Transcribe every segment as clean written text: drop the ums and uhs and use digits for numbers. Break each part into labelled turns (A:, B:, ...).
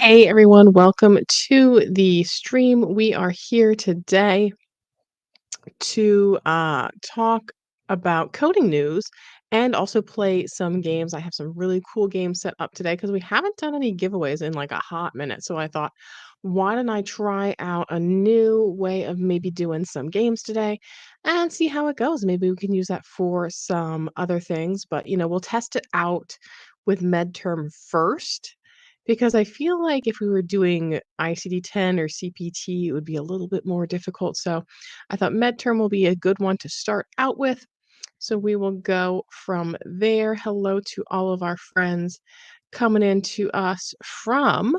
A: Hey everyone, welcome to the stream. We are here today to talk about coding news and also play some games. I have some really cool games set up today because we haven't done any giveaways in like a hot minute. So I thought, why don't I try out a new way of maybe doing some games today and see how it goes? Maybe we can use that for some other things, but we'll test it out with midterm first because I feel like if we were doing ICD-10 or CPT, it would be a little bit more difficult. So I thought midterm will be a good one to start out with. So we will go from there. Hello to all of our friends coming in to us from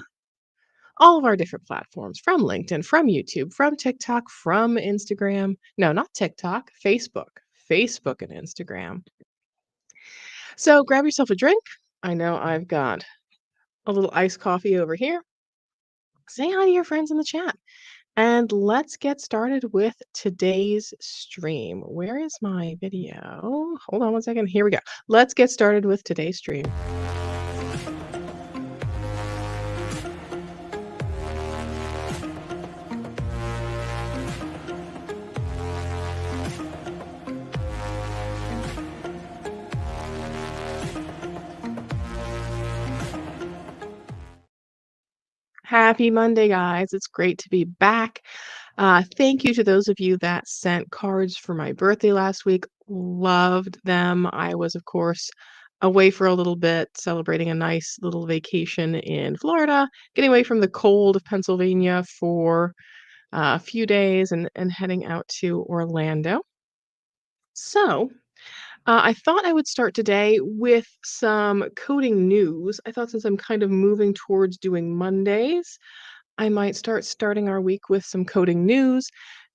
A: all of our different platforms, from LinkedIn, from YouTube, from TikTok, from Instagram. No, not TikTok, Facebook and Instagram. So grab yourself a drink. I know I've got a little iced coffee over here. Say hi to your friends in the chat. And let's get started with today's stream. Where is my video? Hold on one second. Here we go. Let's get started with today's stream. Happy Monday, guys. It's great to be back. Thank you to those of you that sent cards for my birthday last week. Loved them. I was, of course, away for a little bit, celebrating a nice little vacation in Florida, getting away from the cold of Pennsylvania for a few days and heading out to Orlando. So, I thought I would start today with some coding news. I thought since I'm kind of moving towards doing Mondays, I might starting our week with some coding news,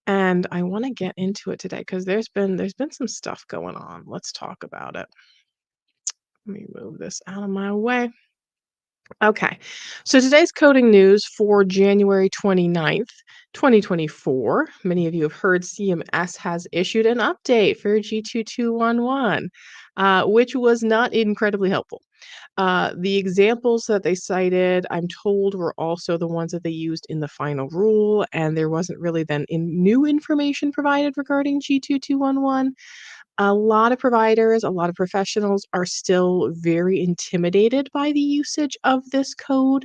A: and I want to get into it today because there's been some stuff going on. Let's talk about it. Let me move this out of my way. Okay. So today's coding news for January 29th, 2024. Many of you have heard CMS has issued an update for G2211, which was not incredibly helpful. The examples that they cited, I'm told, were also the ones that they used in the final rule, and there wasn't really then new information provided regarding G2211. A lot of providers, a lot of professionals are still very intimidated by the usage of this code,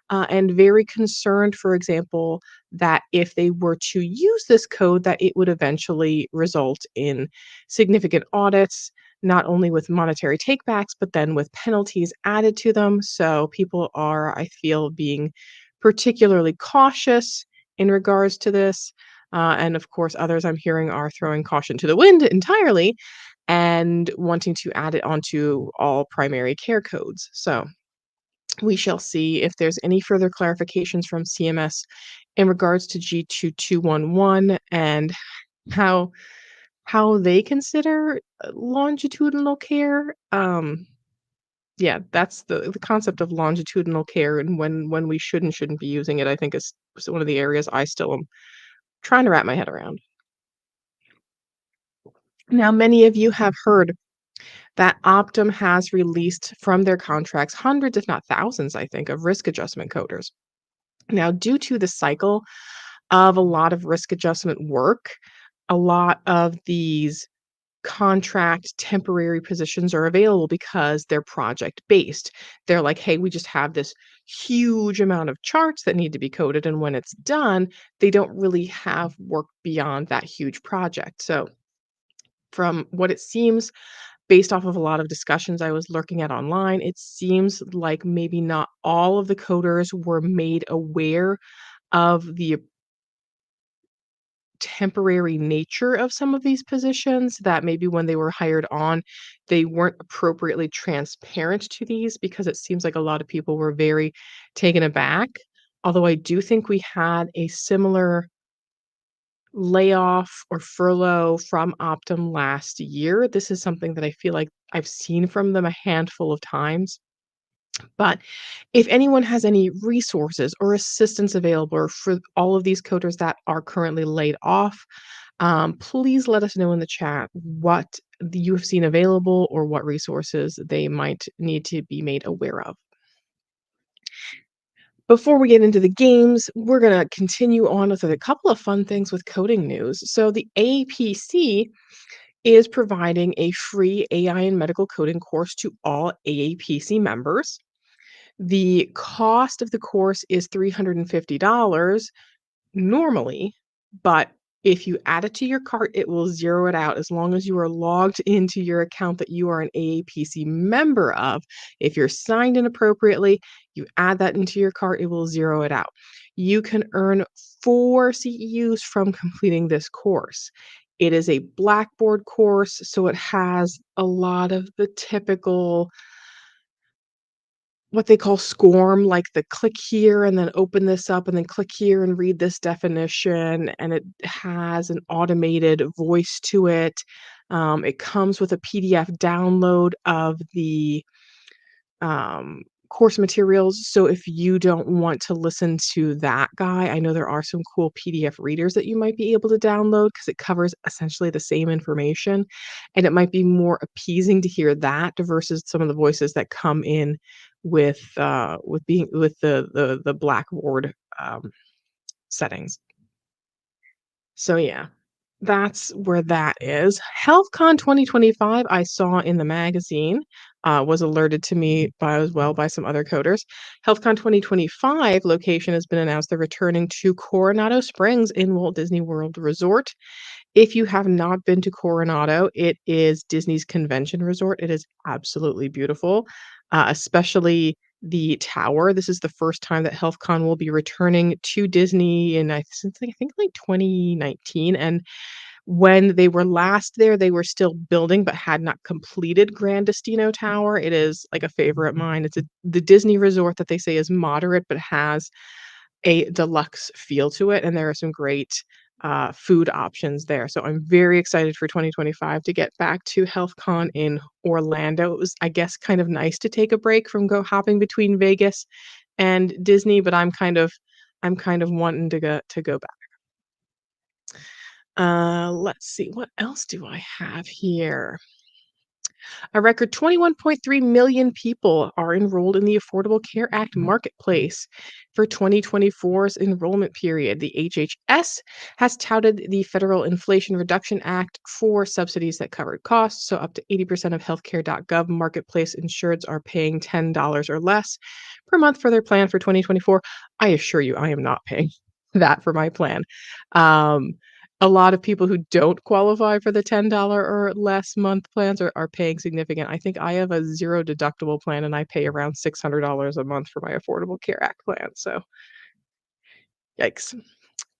A: and very concerned, for example, that if they were to use this code, that it would eventually result in significant audits, not only with monetary takebacks, but then with penalties added to them. So people are, I feel, being particularly cautious in regards to this. And of course, others I'm hearing are throwing caution to the wind entirely and wanting to add it onto all primary care codes. So we shall see if there's any further clarifications from CMS in regards to G2211 and how they consider longitudinal care. Yeah, that's the concept of longitudinal care and when we should and shouldn't be using it, I think is one of the areas I still am trying to wrap my head around. Now, many of you have heard that Optum has released from their contracts hundreds, if not thousands, I think, of risk adjustment coders. Now, due to the cycle of a lot of risk adjustment work, a lot of these contract temporary positions are available because they're project based. They're like, hey, we just have this huge amount of charts that need to be coded. And when it's done, they don't really have work beyond that huge project. So, from what it seems, based off of a lot of discussions I was looking at online, it seems like maybe not all of the coders were made aware of the temporary nature of some of these positions, that maybe when they were hired on, they weren't appropriately transparent to these because it seems like a lot of people were very taken aback. Although I do think we had a similar layoff or furlough from Optum last year. This is something that I feel like I've seen from them a handful of times. But if anyone has any resources or assistance available for all of these coders that are currently laid off, please let us know in the chat what you have seen available or what resources they might need to be made aware of. Before we get into the games, we're going to continue on with a couple of fun things with coding news. So, the AAPC is providing a free AI and medical coding course to all AAPC members. The cost of the course is $350 normally, but if you add it to your cart, it will zero it out as long as you are logged into your account that you are an AAPC member of. If you're signed in appropriately, you add that into your cart, it will zero it out. You can earn 4 CEUs from completing this course. It is a Blackboard course, so it has a lot of the typical what they call SCORM, like the click here and then open this up and then click here and read this definition, and it has an automated voice to it. It comes with a PDF download of the um, course materials. So if you don't want to listen to that guy, I know there are some cool PDF readers that you might be able to download because it covers essentially the same information. And it might be more appeasing to hear that versus some of the voices that come in with being with the Blackboard settings. So yeah, that's where that is. HealthCon 2025, I saw in the magazine, was alerted to me by as well by some other coders. HealthCon 2025 location has been announced. They're returning to Coronado Springs in Walt Disney World Resort. If you have not been to Coronado, it is Disney's convention resort. It is absolutely beautiful, especially the tower. This is the first time that HealthCon will be returning to Disney in since I think like 2019. And when they were last there, they were still building but had not completed Grand Destino Tower. It is like a favorite of mine. It's the Disney resort that they say is moderate but has a deluxe feel to it, and there are some great food options there. So I'm very excited for 2025 to get back to HealthCon in Orlando. It was, I guess, kind of nice to take a break from go hopping between Vegas and Disney, but I'm kind of wanting to go back. Let's see, what else do I have here? A record 21.3 million people are enrolled in the Affordable Care Act marketplace for 2024's enrollment period. The HHS has touted the Federal Inflation Reduction Act for subsidies that covered costs. So, up to 80% of healthcare.gov marketplace insureds are paying $10 or less per month for their plan for 2024. I assure you, I am not paying that for my plan. Um, a lot of people who don't qualify for the $10 or less month plans are paying significant. I think I have a 0 deductible plan, and I pay around $600 a month for my Affordable Care Act plan, so yikes.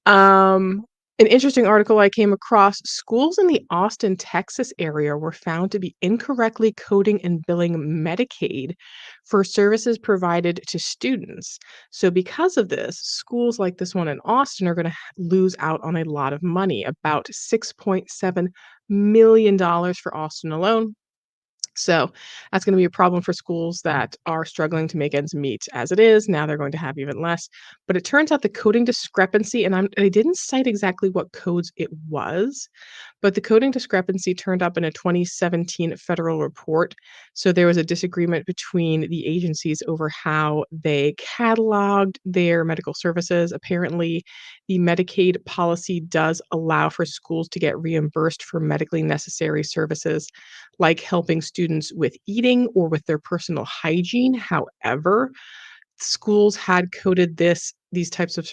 A: Um, an interesting article I came across, schools in the Austin, Texas area were found to be incorrectly coding and billing Medicaid for services provided to students. So because of this, schools like this one in Austin are going to lose out on a lot of money, about $6.7 million for Austin alone. So that's going to be a problem for schools that are struggling to make ends meet as it is. Now they're going to have even less. But it turns out the coding discrepancy, and I didn't cite exactly what codes it was, but the coding discrepancy turned up in a 2017 federal report. So there was a disagreement between the agencies over how they cataloged their medical services. Apparently, the Medicaid policy does allow for schools to get reimbursed for medically necessary services like helping students with eating or with their personal hygiene. However, schools had coded these types of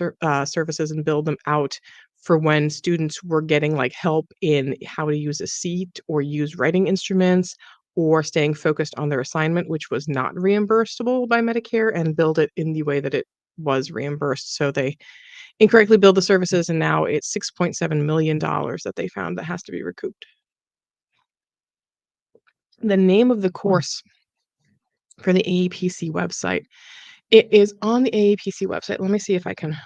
A: services and billed them out for when students were getting like help in how to use a seat or use writing instruments or staying focused on their assignment, which was not reimbursable by Medicare, and billed it in the way that it was reimbursed. So they incorrectly billed the services, and now it's $6.7 million that they found that has to be recouped. The name of the course for the AAPC website, it is on the AAPC website. Let me see if I can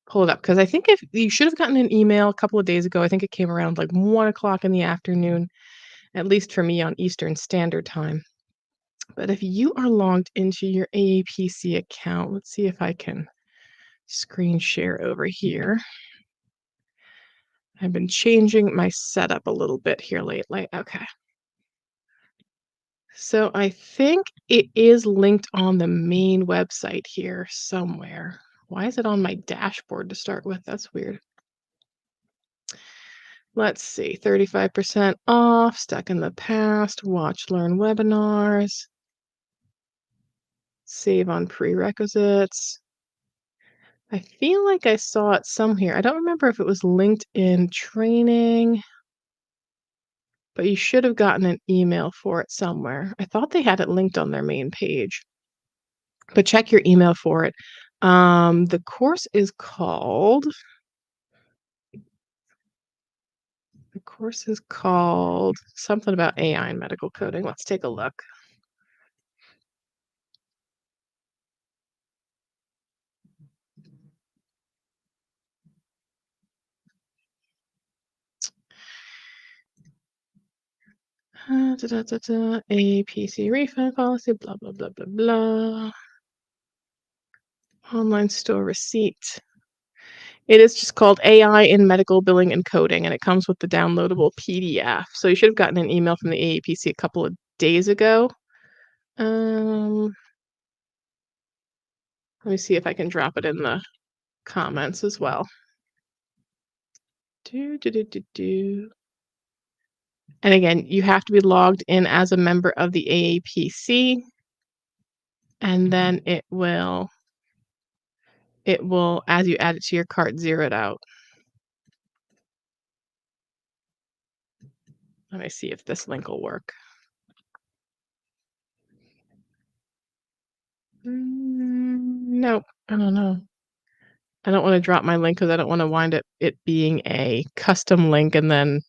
A: pull it up, because I think if you should have gotten an email a couple of days ago. I think it came around like 1 o'clock in the afternoon, at least for me on Eastern Standard Time. But if you are logged into your AAPC account, let's see if I can screen share over here. I've been changing my setup a little bit here lately. Okay. So I think it is linked on the main website here somewhere. Why is it on my dashboard to start with? That's weird. Let's see, 35% off, stuck in the past, watch, learn webinars, save on prerequisites. I feel like I saw it somewhere. I don't remember if it was linked in training, but you should have gotten an email for it somewhere. I thought they had it linked on their main page, but check your email for it. The course is called something about AI and medical coding. Let's take a look. APC refund policy, blah, blah, blah, blah, blah. Online store receipt. It is just called AI in Medical Billing and Coding, and it comes with the downloadable PDF. So you should have gotten an email from the AAPC a couple of days ago. Let me see if I can drop it in the comments as well. And again, you have to be logged in as a member of the AAPC, and then it will, as you add it to your cart, zero it out. Let me see if this link will work. Nope, I don't know. I don't want to drop my link because I don't want to wind up it being a custom link and then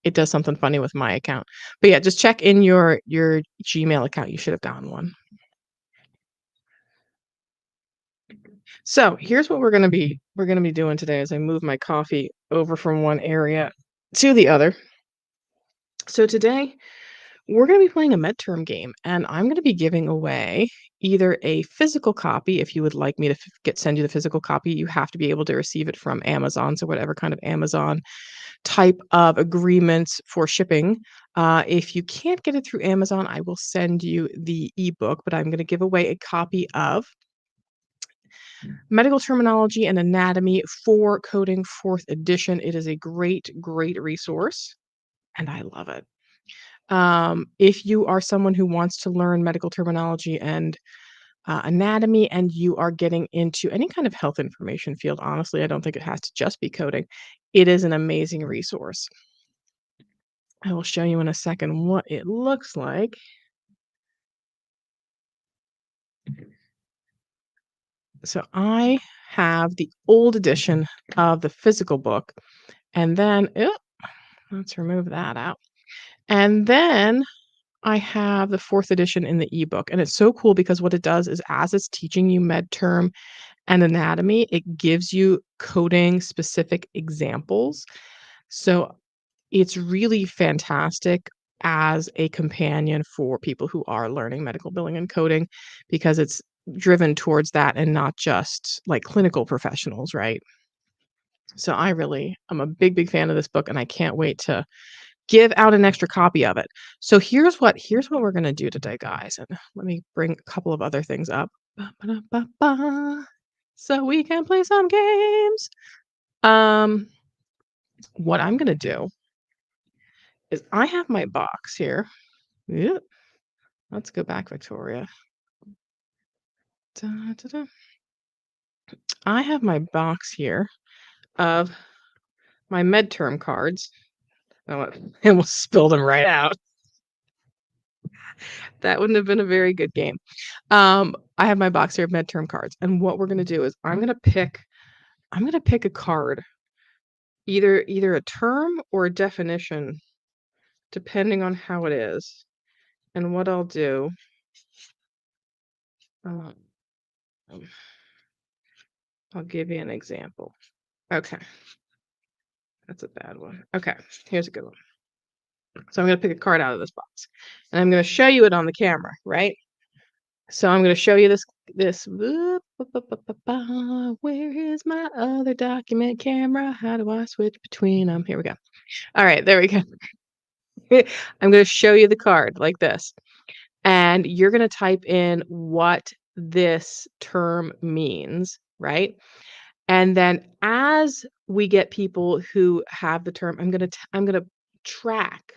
A: it does something funny with my account. But yeah, just check in your Gmail account. You should have gotten one. So here's what we're gonna be doing today as I move my coffee over from one area to the other. So today we're going to be playing a midterm game, and I'm going to be giving away either a physical copy. If you would like me to send you the physical copy, you have to be able to receive it from Amazon. So whatever kind of Amazon type of agreements for shipping. If you can't get it through Amazon, I will send you the ebook, but I'm going to give away a copy of Medical Terminology and Anatomy for Coding 4th edition. It is a great, great resource, and I love it. If you are someone who wants to learn medical terminology and anatomy, and you are getting into any kind of health information field, honestly, I don't think it has to just be coding. It is an amazing resource. I will show you in a second what it looks like. So I have the old edition of the physical book, and then, let's remove that out. And then I have the 4th edition in the ebook, and it's so cool because what it does is as it's teaching you med term and anatomy, it gives you coding specific examples. So it's really fantastic as a companion for people who are learning medical billing and coding because it's driven towards that and not just like clinical professionals, right? So I'm a big, big fan of this book, and I can't wait to give out an extra copy of it. So here's what we're going to do today, guys. And let me bring a couple of other things up. So we can play some games. What I'm going to do is I have my box here. Yep. Let's go back, Victoria. Da, da, da. I have my box here of my midterm cards. Oh, it almost spilled them right out. That wouldn't have been a very good game. I have my box here of midterm cards, and what we're going to do is I'm going to pick a card, either a term or a definition, depending on how it is. And what I'll do, I'll give you an example. Okay. That's a bad one. Okay, here's a good one. So I'm going to pick a card out of this box, and I'm going to show you it on the camera, right? So I'm going to show you this. Where is my other document camera? How do I switch between them? Here we go. All right, there we go. I'm going to show you the card like this, and you're going to type in what this term means, right? And then as we get people who have the term, track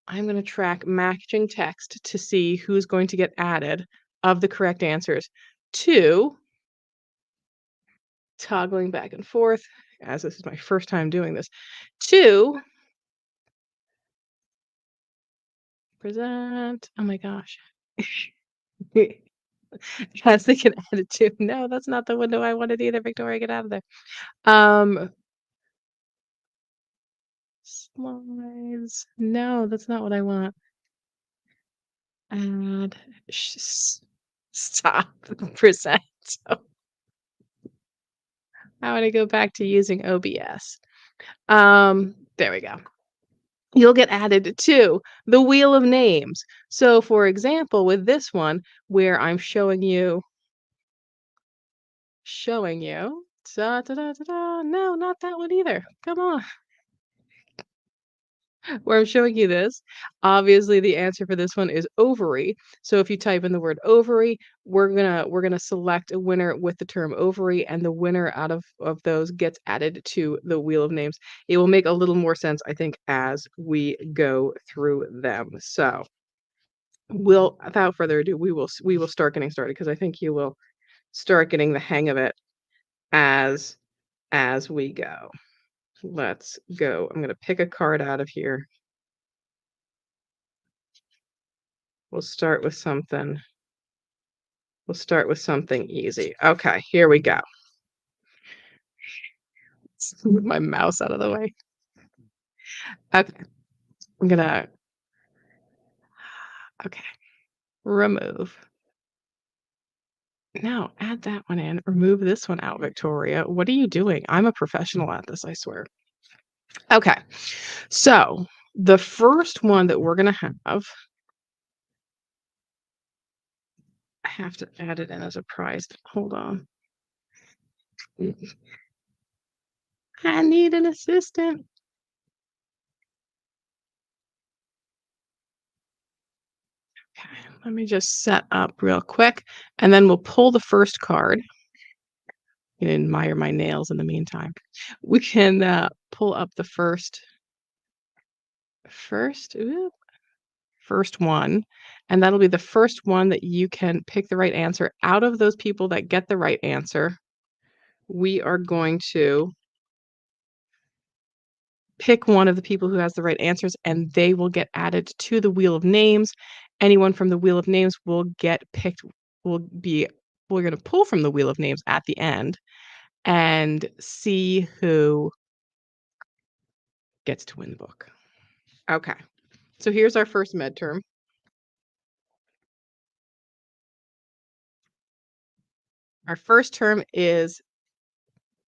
A: I'm gonna track matching text to see who's going to get added of the correct answers to toggling back and forth, as this is my first time doing this, to present. Oh my gosh. As they can add it to. No, that's not the window I wanted either, Victoria, get out of there. Um, Slides. No, that's not what I want. Add. Stop. Present. So I want to go back to using OBS. There we go. You'll get added to the wheel of names. So for example, with this one where I'm showing you, da, da, da, da, da. No, not that one either. Come on. Where I'm showing you this, obviously the answer for this one is ovary. So if you type in the word ovary, we're gonna select a winner with the term ovary, and the winner out of those gets added to the wheel of names. It will make a little more sense, I think, as we go through them. So without further ado, we will start getting started because I think you will start getting the hang of it as we go. Let's go. I'm gonna pick a card out of here. We'll start with something easy. Okay, here we go. Move my mouse out of the way. Okay, I'm gonna okay, remove. No, add that one in. Remove this one out, Victoria. What are you doing? I'm a professional at this, I swear. Okay, so the first one that we're gonna have, I have to add it in as a prize. Hold on. I need an assistant. Okay, let me just set up real quick, and then we'll pull the first card. You can admire my nails in the meantime. We can pull up the first first one, and that'll be the first one that you can pick the right answer. Out of those people that get the right answer, we are going to pick one of the people who has the right answers, and they will get added to the wheel of names. Anyone from the wheel of names will get picked, will be we're gonna pull from the wheel of names at the end and see who gets to win the book. Okay. So here's our first med term. Our first term is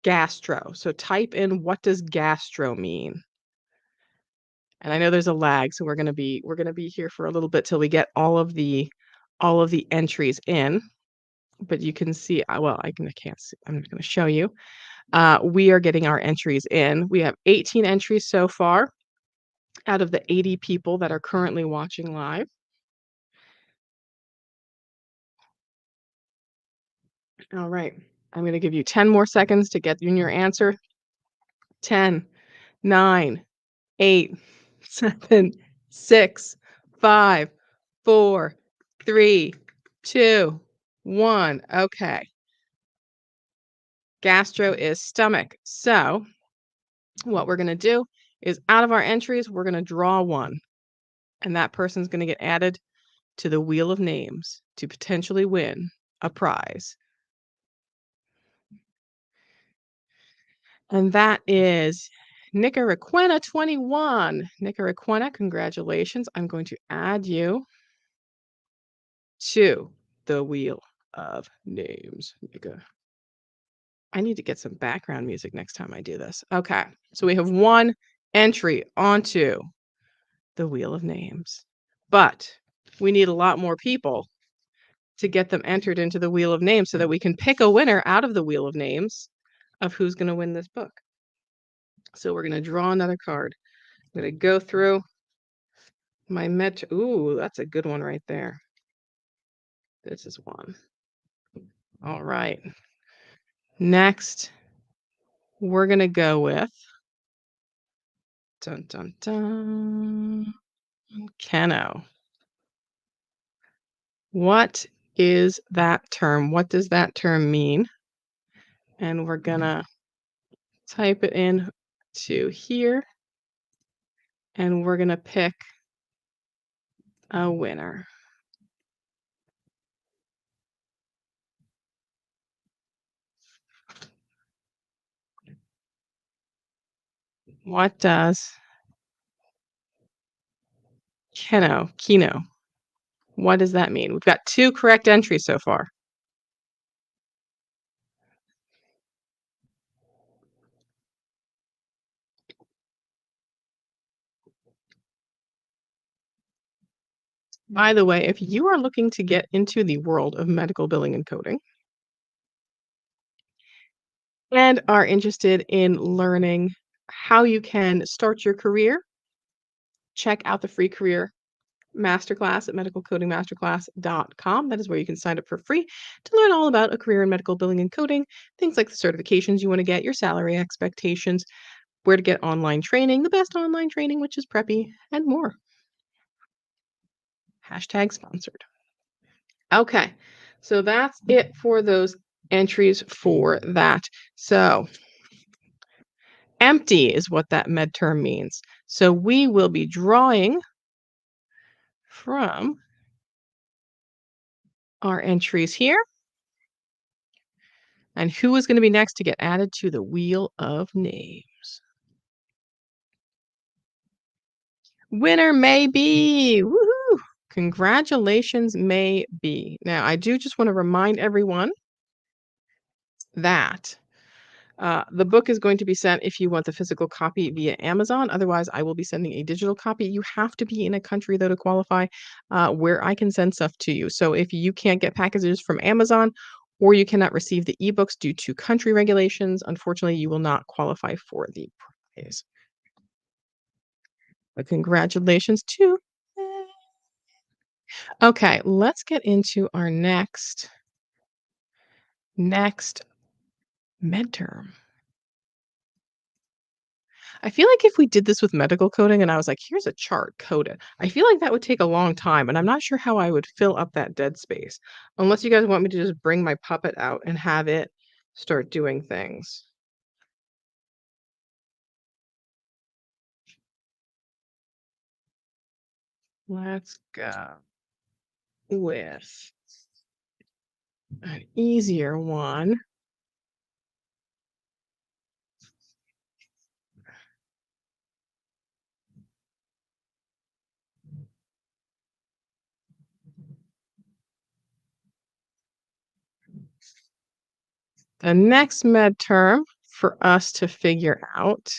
A: gastro. So type in, what does gastro mean? And I know there's a lag, so we're gonna be here for a little bit till we get all of the entries in. But you can see, well, I can't see. I'm gonna show you. We are getting our entries in. We have 18 entries so far out of the 80 people that are currently watching live. All right. I'm going to give you 10 more seconds to get in your answer. 10, 9, 8, 7, 6, 5, 4, 3, 2, 1. Okay. Gastro is stomach. So what we're going to do is, out of our entries, we're going to draw one. And that person's going to get added to the wheel of names to potentially win a prize. And that is Nicaraquena 21. Nicaraquena, congratulations. I'm going to add you to the wheel of names. I need to get some background music next time I do this. Okay, so we have one entry onto the wheel of names, but we need a lot more people to get them entered into the wheel of names so that we can pick a winner out of the wheel of names of who's going to win this book. So we're going to draw another card. I'm going to go through my ooh, that's a good one right there. This is one. All right. Next, we're going to go with dun, dun, dun, Keno. What is that term? What does that term mean? And we're going to type it in to here, and we're going to pick a winner. What does Keno, what does that mean? We've got 2 correct entries so far. By the way, if you are looking to get into the world of medical billing and coding and are interested in learning how you can start your career, check out the free career masterclass at medicalcodingmasterclass.com. That is where you can sign up for free to learn all about a career in medical billing and coding, things like the certifications you want to get, your salary expectations, where to get online training, the best online training, which is preppy, and more. Hashtag sponsored. Okay, so that's it for those entries for that. So empty is what that med term means. So we will be drawing from our entries here. And who is going to be next to get added to the wheel of names? Winner may be. Woohoo! Congratulations, may be. Now, I do just want to remind everyone that the book is going to be sent if you want the physical copy via Amazon. Otherwise, I will be sending a digital copy. You have to be in a country, though, to qualify where I can send stuff to you. So if you can't get packages from Amazon or you cannot receive the ebooks due to country regulations, unfortunately, you will not qualify for the prize. But congratulations to. Okay, let's get into our next midterm. I feel like if we did this with medical coding and I was like, here's a chart, code it. I feel like that would take a long time, and I'm not sure how I would fill up that dead space. Unless you guys want me to just bring my puppet out and have it start doing things. Let's go with an easier one. The next midterm for us to figure out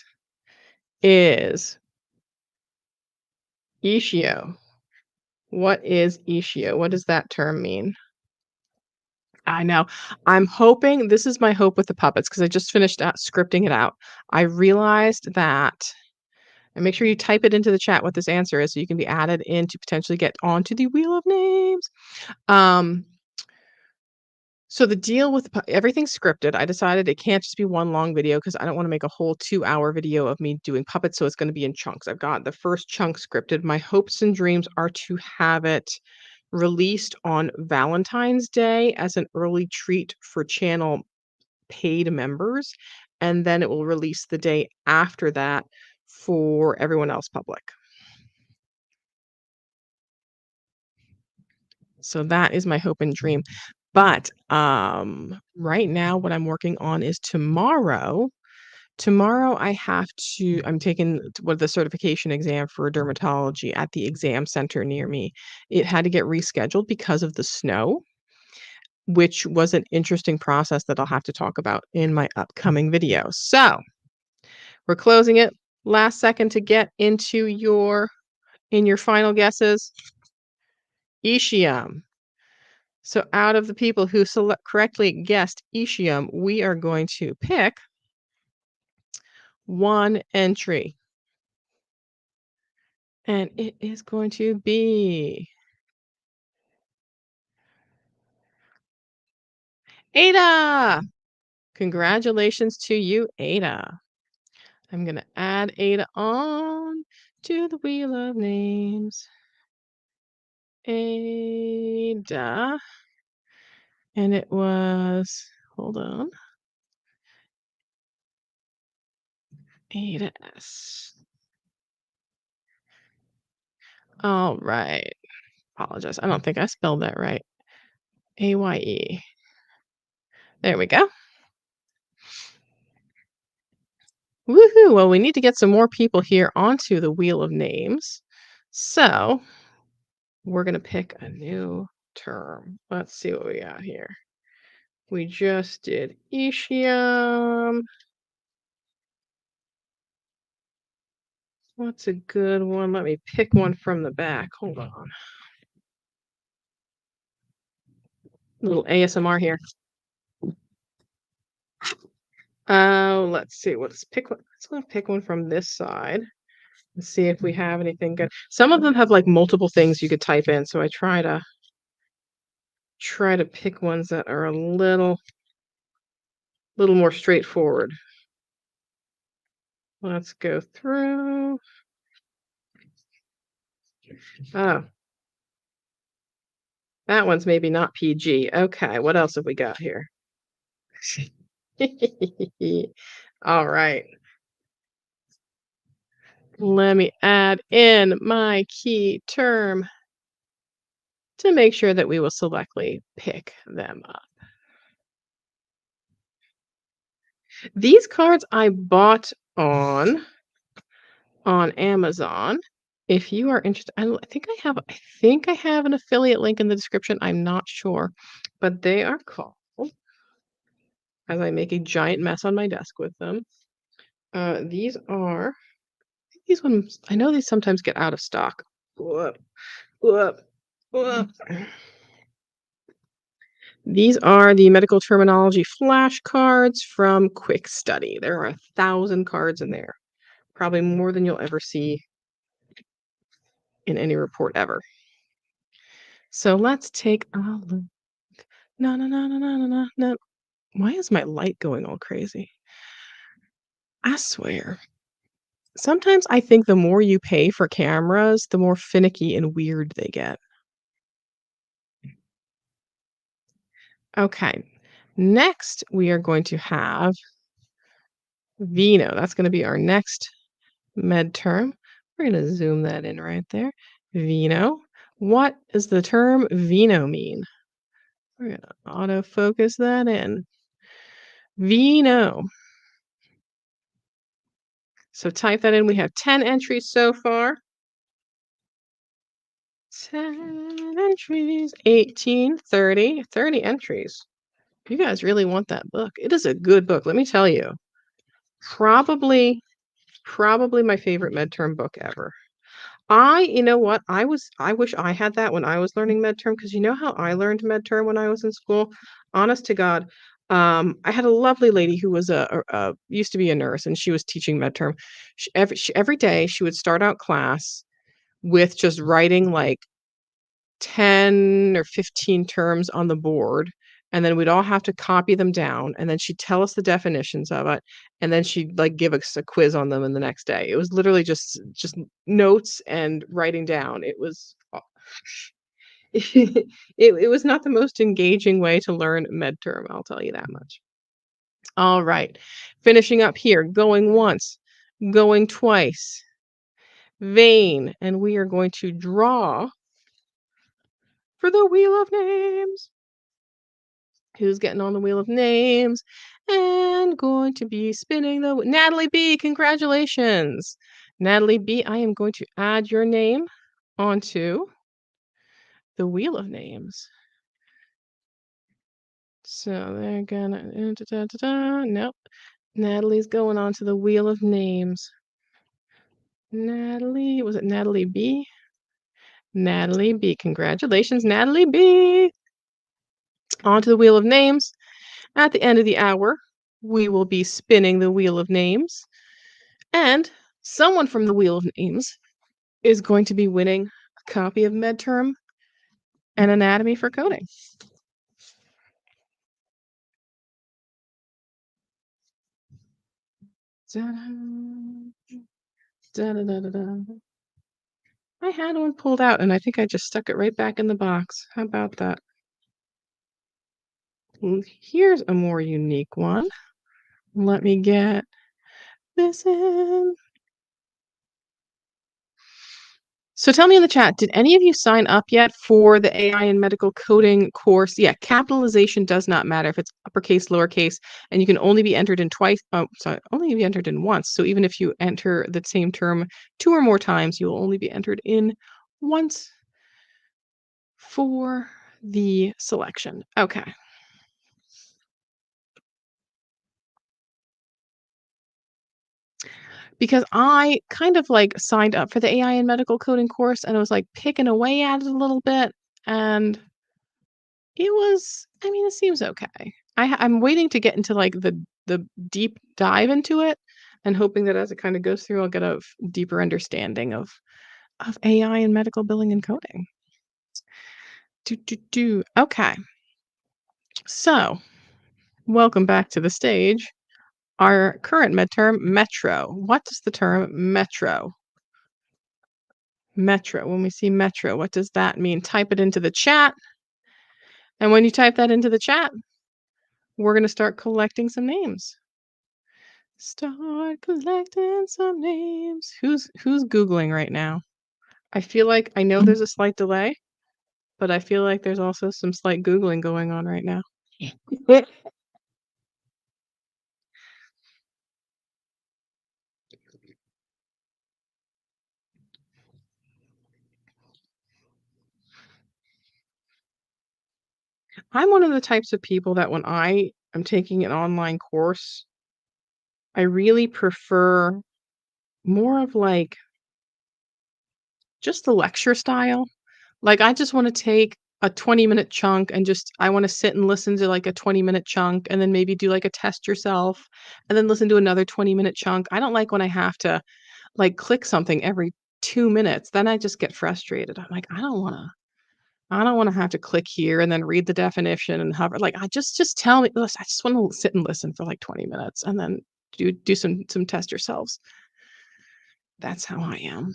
A: is Ishio. What is Ishio? What does that term mean? I know. I'm hoping this is my hope with the puppets because I just finished scripting it out. I realized that, and make sure you type it into the chat what this answer is so you can be added in to potentially get onto the wheel of names. So the deal with everything's scripted. I decided it can't just be one long video because I don't want to make a whole 2-hour video of me doing puppets. So it's going to be in chunks. I've got the first chunk scripted. My hopes and dreams are to have it released on Valentine's Day as an early treat for channel paid members, and then it will release the day after that for everyone else public. So that is my hope and dream. But right now what I'm working on is tomorrow. Tomorrow I'm taking the certification exam for dermatology at the exam center near me. It had to get rescheduled because of the snow, which was an interesting process that I'll have to talk about in my upcoming video. So we're closing it. Last second to get into your final guesses. Ischium. So out of the people who correctly guessed Ischium, we are going to pick one entry. And it is going to be Aida. Congratulations to you, Ada. I'm going to add Ada on to the wheel of names. Ada. And it was, hold on, Ada S. All right. Apologize. I don't think I spelled that right. AYE. There we go. Woohoo! Well, we need to get some more people here onto the wheel of names. So we're going to pick a new term. Let's see what we got here. We just did Ishiam. What's a good one? Let me pick one from the back. Hold on. A little ASMR here. Let's see. Let's pick one. Let's pick one from this side and see if we have anything good. Some of them have like multiple things you could type in, so I try to pick ones that are a little more straightforward. Let's go through. Oh, that one's maybe not PG. Okay, what else have we got here? All right. Let me add in my key term to make sure that we will selectly pick them up. These cards I bought on Amazon. If you are interested, I think I have an affiliate link in the description. I'm not sure, but they are called, as I make a giant mess on my desk with them. These ones, I know these sometimes get out of stock. Whoop, whoop, whoop. These are the medical terminology flashcards from Quick Study. There are 1,000 cards in there, probably more than you'll ever see in any report ever. So let's take a look. No. Why is my light going all crazy? I swear. Sometimes I think the more you pay for cameras, the more finicky and weird they get. Okay. Next, we are going to have Vino. That's going to be our next med term. We're going to zoom that in right there. Vino. What does the term vino mean? We're going to autofocus that in. Vino. So type that in. We have 10 entries so far. 10 entries, 18, 30 entries. You guys really want that book. It is a good book, let me tell you. Probably my favorite midterm book ever. You know what? I wish I had that when I was learning midterm, because you know how I learned midterm when I was in school? Honest to God, I had a lovely lady who was used to be a nurse, and she was teaching midterm. Every day she would start out class with just writing like 10 or 15 terms on the board, and then we'd all have to copy them down, and then she'd tell us the definitions of it, and then she'd like give us a quiz on them in the next day. It was literally just notes and writing down. It was it was not the most engaging way to learn midterm, I'll tell you that much. All right, finishing up here, going once, going twice, vein, and we are going to draw for the wheel of names. Who's getting on the wheel of names and going to be spinning the Natalie B. Congratulations. Natalie B, I am going to add your name onto the wheel of names. So they're gonna nope. Natalie's going on to the wheel of names. Natalie, was it Natalie B? Natalie B. Congratulations, Natalie B. Onto the wheel of names. At the end of the hour, we will be spinning the wheel of names, and someone from the wheel of names is going to be winning a copy of MedTerm and Anatomy for Coding. Da-da, da-da-da-da-da. I had one pulled out, and I think I just stuck it right back in the box. How about that? Here's a more unique one. Let me get this in. So tell me in the chat, did any of you sign up yet for the AI and medical coding course? Yeah, capitalization does not matter if it's uppercase, lowercase, and you can only be entered in twice. Oh, sorry, only be entered in once. So even if you enter the same term 2 or more times, you will only be entered in once for the selection. Okay. Because I kind of like signed up for the AI and medical coding course and I was like picking away at it a little bit and it was, I mean, it seems okay. I'm waiting to get into like the deep dive into it and hoping that as it kind of goes through, I'll get a deeper understanding of AI and medical billing and coding. Okay. So welcome back to the stage. Our current midterm, Metro. What does the term Metro? Metro. When we see Metro, what does that mean? Type it into the chat. And when you type that into the chat, we're going to start collecting some names. Start collecting some names. Who's Googling right now? I feel like I know there's a slight delay, but I feel like there's also some slight Googling going on right now. I'm one of the types of people that when I am taking an online course, I really prefer more of like just the lecture style. Like, I just wanna take a 20-minute chunk and just I wanna sit and listen to, like, a 20-minute chunk and then maybe do, like, a test yourself, and then listen to another 20-minute chunk. I don't like when I have to, like, click something every 2 minutes, then I just get frustrated. I'm like, I don't wanna have to click here and then read the definition and hover like, I just tell me listen, I just wanna sit and listen for, like, 20 minutes and then do some test yourselves. That's how I am.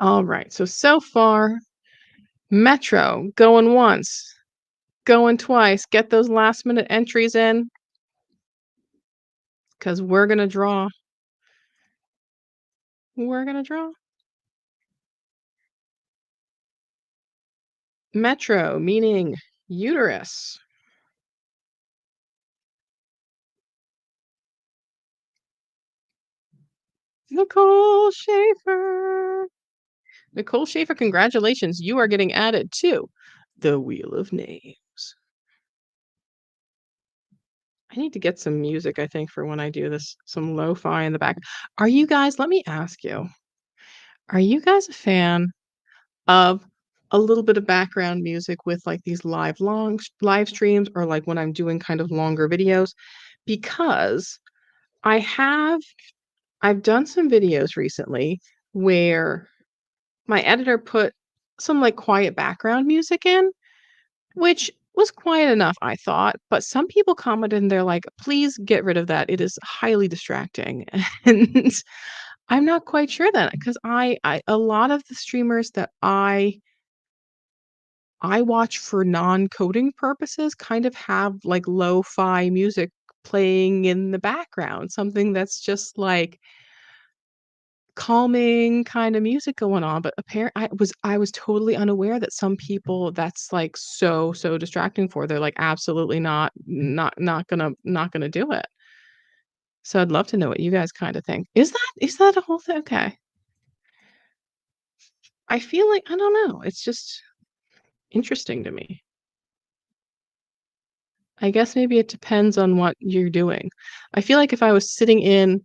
A: Alright, so far Metro, going once, going twice. Get those last minute entries in because we're gonna draw. We're gonna draw. Metro, meaning uterus. Nicole Schaefer. Nicole Schaefer, congratulations. You are getting added to the Wheel of Names. I need to get some music, I think, for when I do this, some lo-fi in the back. Are you guys, let me ask you, are you guys a fan of a little bit of background music with like these live streams or like when I'm doing kind of longer videos because I have I've done some videos recently where my editor put some like quiet background music in, which was quiet enough, I thought, but some people commented and they're like, please get rid of that. It is highly distracting. And I'm not quite sure then because I a lot of the streamers that I watch for non-coding purposes kind of have, like, lo-fi music playing in the background, something that's just, like, calming kinda music going on, but I was totally unaware that some people that's, like, so distracting for, they're like, "Absolutely not gonna do it." So I'd love to know what you guys kinda think. Is that a whole thing? Okay. I feel like I don't know, it's just interesting to me. I guess maybe it depends on what you're doing. I feel like if I was sitting in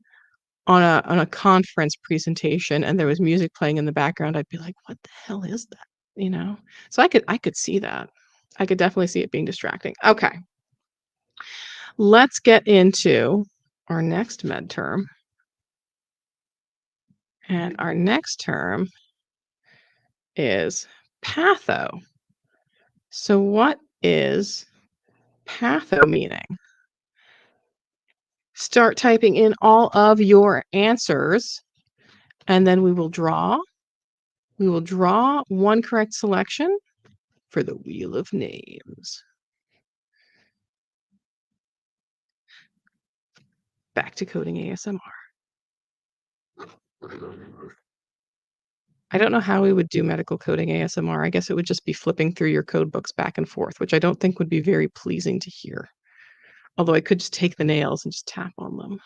A: on a conference presentation and there was music playing in the background, I'd be like, "What the hell is that?" You know? So I could see that. I could definitely see it being distracting. Okay. Let's get into our next med term. And our next term is patho. So what is patho meaning? Start typing in all of your answers, and then we will draw. We will draw one correct selection for the Wheel of Names. Back to coding ASMR. I don't know how we would do medical coding ASMR. I guess it would just be flipping through your code books back and forth, which I don't think would be very pleasing to hear. Although I could just take the nails and just tap on them.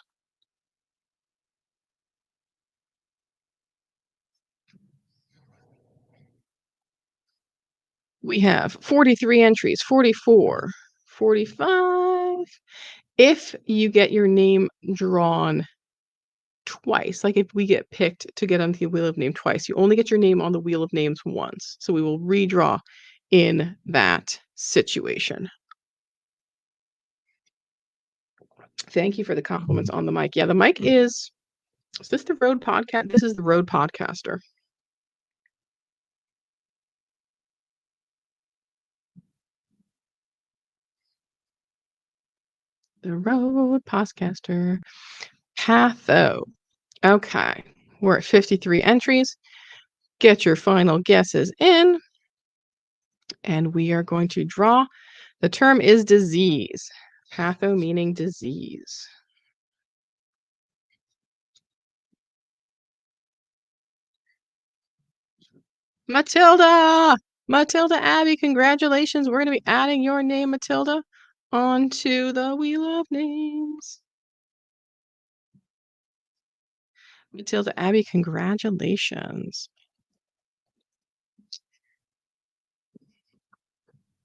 A: We have 43 entries, 44, 45. If you get your name drawn twice, like if we get picked to get on the Wheel of Name twice, you only get your name on the Wheel of Names once. So we will redraw in that situation. Thank you for the compliments on the mic. Yeah, the mic is this the Rode podcast? This is the Rode Podcaster. The Rode Podcaster. Patho. Okay. We're at 53 entries. Get your final guesses in. And we are going to draw. The term is disease. Patho meaning disease. Matilda! Matilda Abbey, congratulations. We're going to be adding your name, Matilda, onto the Wheel of Names. Matilda Abbey, congratulations.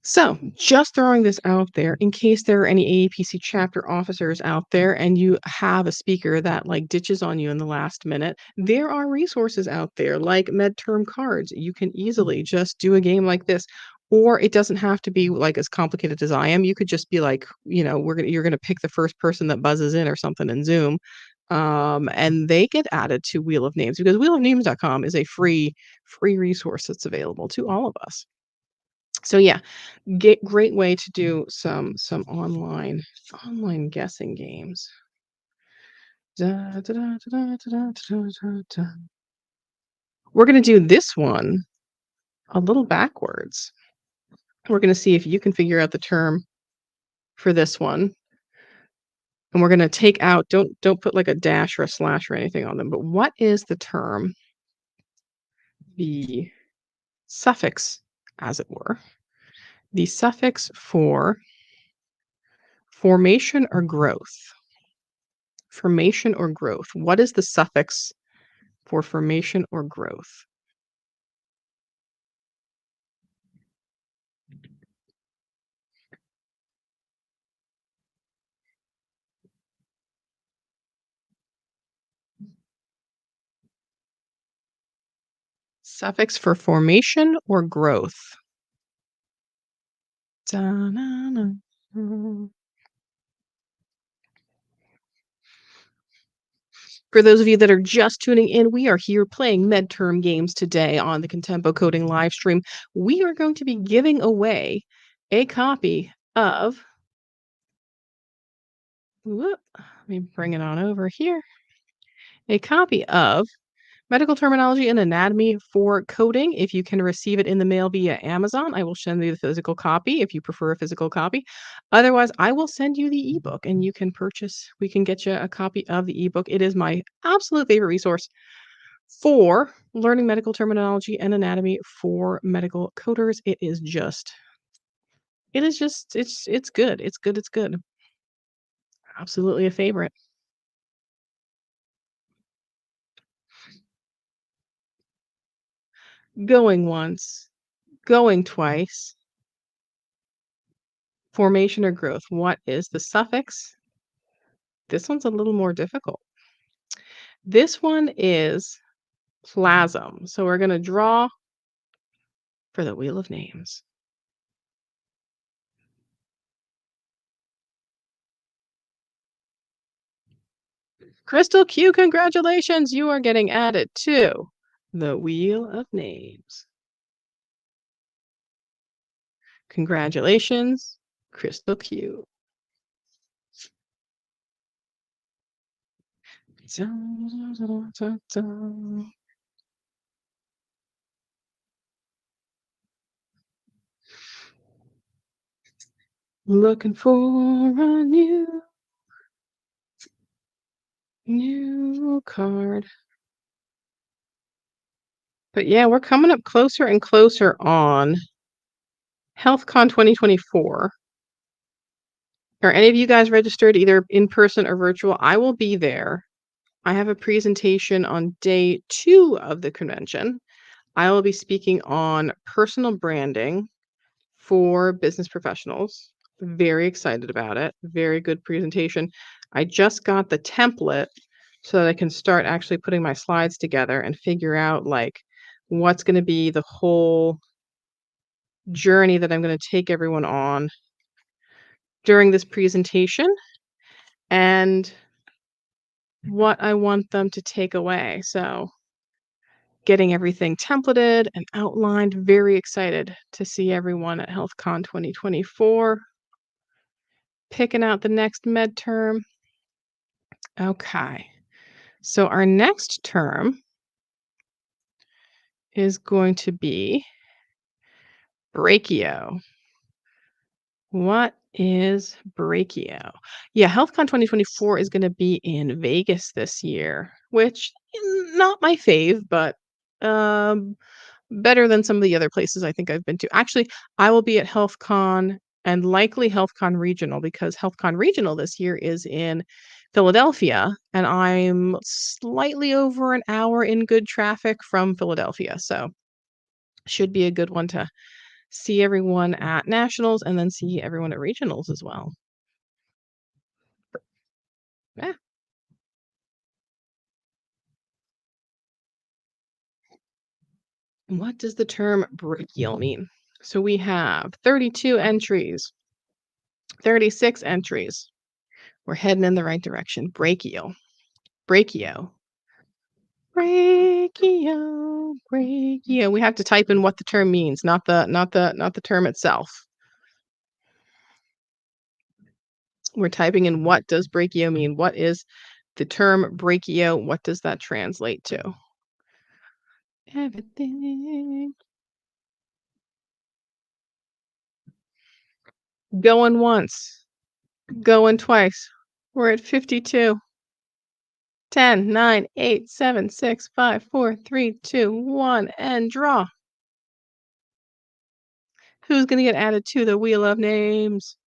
A: So, just throwing this out there in case there are any AAPC chapter officers out there and you have a speaker that like ditches on you in the last minute, there are resources out there like MedTerm cards. You can easily just do a game like this, or it doesn't have to be like as complicated as I am. You could just be like, you know, you're gonna pick the first person that buzzes in or something in Zoom. And they get added to Wheel of Names because wheelofnames.com is a free resource that's available to all of us. So yeah, great way to do some online guessing games. We're going to do this one a little backwards. We're going to see if you can figure out the term for this one. And we're going to take out, don't put like a dash or a slash or anything on them, but what is the term, the suffix, as it were, the suffix for formation or growth? Formation or growth. What is the suffix for formation or growth? Suffix for formation or growth? Da-na-na. For those of you that are just tuning in, we are here playing MedTerm games today on the Contempo Coding live stream. We are going to be giving away a copy of, let me bring it on over here, a copy of Medical Terminology and Anatomy for Coding. If you can receive it in the mail via Amazon, I will send you the physical copy if you prefer a physical copy. Otherwise, I will send you the ebook and you can purchase, we can get you a copy of the ebook. It is my absolute favorite resource for learning medical terminology and anatomy for medical coders. It's good. It's good. It's good. Absolutely a favorite. Going once, going twice. Formation or growth. What is the suffix? This one's a little more difficult. This one is plasm. So we're going to draw for the Wheel of Names. Crystal Q, congratulations. You are getting added to the Wheel of Names. Congratulations, Crystal Q. Looking for a new card. But yeah, we're coming up closer and closer on HealthCon 2024. Are any of you guys registered either in person or virtual? I will be there. I have a presentation on day 2 of the convention. I will be speaking on personal branding for business professionals. Very excited about it. Very good presentation. I just got the template so that I can start actually putting my slides together and figure out like what's going to be the whole journey that I'm going to take everyone on during this presentation and what I want them to take away. So getting everything templated and outlined. Very excited to see everyone at HealthCon 2024. Picking out the next med term. Okay. So our next term is going to be brachio. What is brachio? Yeah, HealthCon 2024 is going to be in Vegas this year, which not my fave, but better than some of the other places I think I've been to. Actually, I will be at HealthCon and likely HealthCon Regional because HealthCon Regional this year is in Philadelphia, and I'm slightly over an hour in good traffic from Philadelphia. So should be a good one to see everyone at nationals and then see everyone at regionals as well. Yeah. What does the term brachial mean? So we have 32 entries, 36 entries. We're heading in the right direction. Brachial. Brachio. Brachio. Brachio. We have to type in what the term means, not the term itself. We're typing in what does brachio mean? What is the term brachio? What does that translate to? Everything. Going once. Going twice. We're at 52. 10, 9, 8, 7, 6, 5, 4, 3, 2, 1, and draw. Who's going to get added to the wheel of names?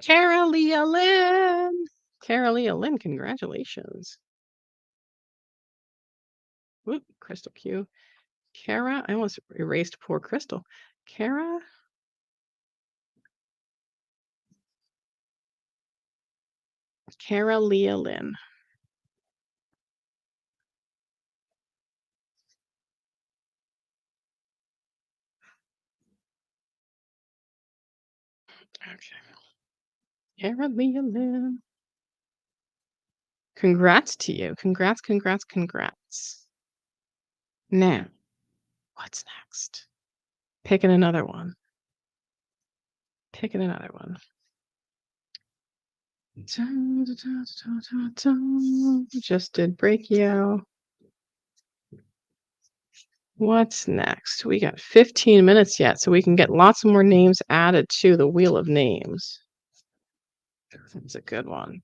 A: Carolia Lynn. Carolia Lynn, congratulations. Whoop, Crystal Q. Kara, I almost erased poor Crystal. Kara? Carolia Lynn. Okay. Carolia Lynn. Congrats to you. Congrats, congrats, congrats. Now, what's next? Picking another one. Picking another one. Just did brachio. What's next? We got 15 minutes yet, so we can get lots more names added to the wheel of names. That's a good one.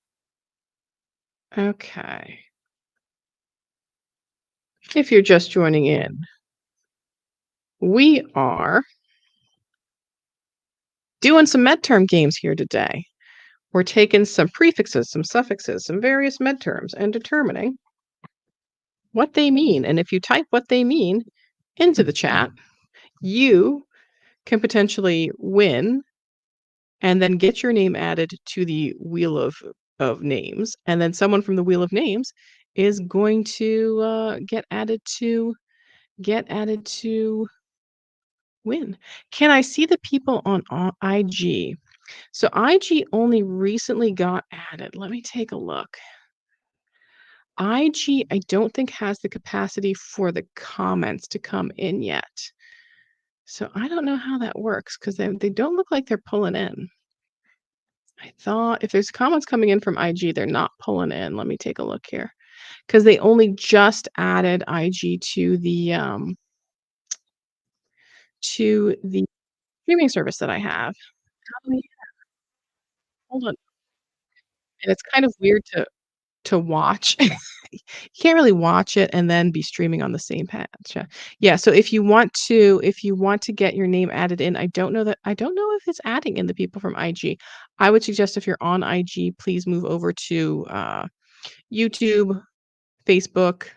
A: Okay. If you're just joining in, we are doing some med term games here today. We're taking some prefixes, some suffixes, some various med terms and determining what they mean. And if you type what they mean into the chat, you can potentially win and then get your name added to the wheel of names. And then someone from the wheel of names is going to get added to win. Can I see the people on IG? So IG only recently got added. Let me take a look. IG, I don't think has the capacity for the comments to come in yet. So I don't know how that works because they don't look like they're pulling in. I thought if there's comments coming in from IG, they're not pulling in. Let me take a look here because they only just added IG to the streaming service that I have. Oh, yeah, hold on. And it's kind of weird to watch. You can't really watch it and then be streaming on the same patch. Yeah, so if you want to get your name added in, I don't know if it's adding in the people from IG. I would suggest if you're on IG, please move over to, YouTube, Facebook,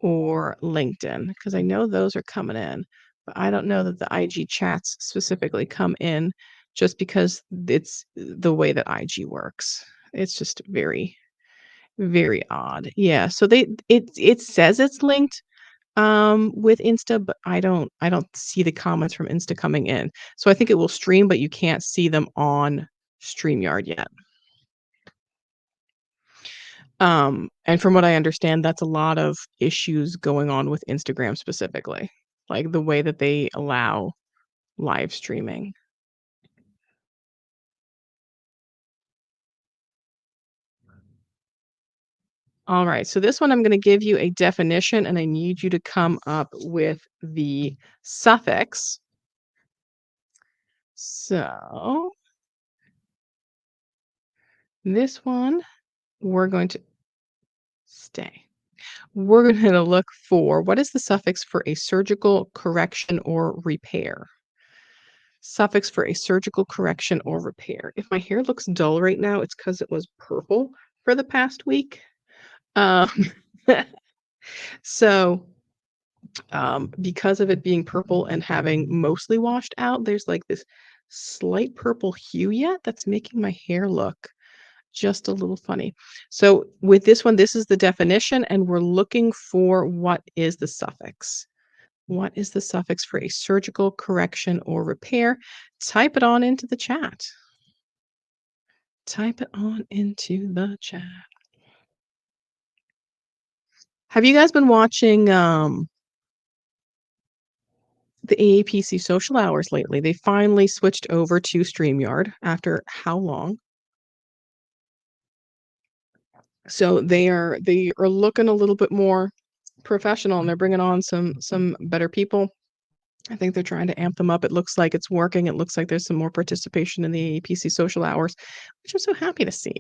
A: or LinkedIn because I know those are coming in, but I don't know that the IG chats specifically come in just because it's the way that IG works. It's just very, very odd. Yeah, so it says it's linked, with Insta, but I don't see the comments from Insta coming in. So I think it will stream, but you can't see them on StreamYard yet. And from what I understand, that's a lot of issues going on with Instagram specifically, like the way that they allow live streaming. All right, so this one I'm going to give you a definition and I need you to come up with the suffix. So this one we're going to stay. We're going to look for what is the suffix for a surgical correction or repair? Suffix for a surgical correction or repair. If my hair looks dull right now, it's because it was purple for the past week. Um, so, because of it being purple and having mostly washed out, there's like this slight purple hue yet that's making my hair look just a little funny. So, with this one, this is the definition, and we're looking for what is the suffix. What is the suffix for a surgical correction or repair? Type it on into the chat. Type it on into the chat. Have you guys been watching the AAPC social hours lately? They finally switched over to StreamYard after how long? So they are looking a little bit more professional and they're bringing on some better people. I think they're trying to amp them up. It looks like it's working. It looks like there's some more participation in the AAPC social hours, which I'm so happy to see.